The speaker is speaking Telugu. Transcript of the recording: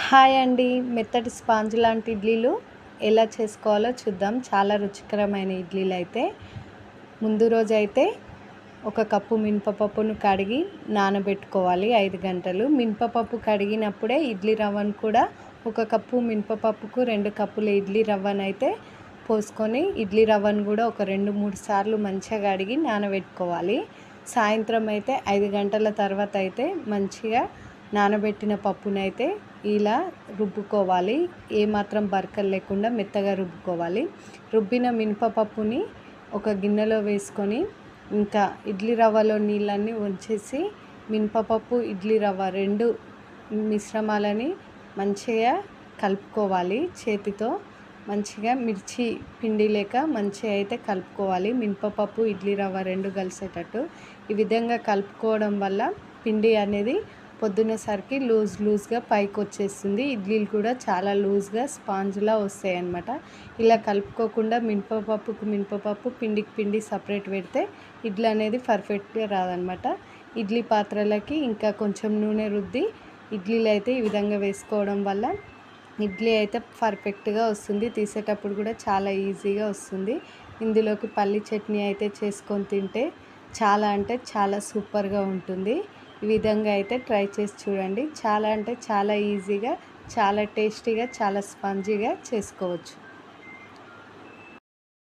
హాయ్ అండి. మెత్తటి స్పాంజ్ లాంటి ఇడ్లీలు ఎలా చేసుకోవాలో చూద్దాం. చాలా రుచికరమైన ఇడ్లీలు అయితే ముందు రోజైతే ఒక కప్పు మినపప్పును కడిగి నానబెట్టుకోవాలి 5 గంటలు. మినపప్పు కడిగినప్పుడే ఇడ్లీ రవ్వను కూడా ఒక కప్పు మినపప్పుకు 2 కప్పుల ఇడ్లీ రవ్వనైతే పోసుకొని ఇడ్లీ రవ్వను కూడా ఒక 2-3 సార్లు మంచిగా కడిగి నానబెట్టుకోవాలి. సాయంత్రం అయితే 5 గంటల తర్వాత అయితే మంచిగా నానబెట్టిన పప్పునైతే ఇలా రుబ్బుకోవాలి. ఏమాత్రం బరకలు లేకుండా మెత్తగా రుబ్బుకోవాలి. రుబ్బిన మినపప్పుని ఒక గిన్నెలో వేసుకొని ఇంకా ఇడ్లీ రవ్వలో నీళ్ళన్నీ వంచేసి మినపప్పు ఇడ్లీ రవ్వ 2 మిశ్రమాలని మంచిగా కలుపుకోవాలి. చేతితో మంచిగా మిర్చి పిండి లేక మంచిగా అయితే కలుపుకోవాలి. మినపప్పు ఇడ్లీ రవ్వ 2 కలిసేటట్టు ఈ విధంగా కలుపుకోవడం వల్ల పిండి అనేది పొద్దునేసరికి లూజ్గా పైకి వచ్చేస్తుంది. ఇడ్లీలు కూడా చాలా లూజ్గా స్పాంజ్లా వస్తాయి అన్నమాట. ఇలా కలుపుకోకుండా మినపప్పు పిండికి పిండి సపరేట్ పెడితే ఇడ్లీ అనేది పర్ఫెక్ట్గా రాదనమాట. ఇడ్లీ పాత్రలకి ఇంకా కొంచెం నూనె రుద్ది ఇడ్లీలు అయితే ఈ విధంగా వేసుకోవడం వల్ల ఇడ్లీ అయితే పర్ఫెక్ట్గా వస్తుంది. తీసేటప్పుడు కూడా చాలా ఈజీగా వస్తుంది. ఇందులోకి పల్లి చట్నీ అయితే చేసుకొని తింటే చాలా అంటే చాలా సూపర్గా ఉంటుంది. ఈ విధంగా అయితే ట్రై చేసి చూడండి. చాలా అంటే చాలా ఈజీగా, చాలా టేస్టీగా, చాలా స్పాంజీగా చేసుకోవచ్చు.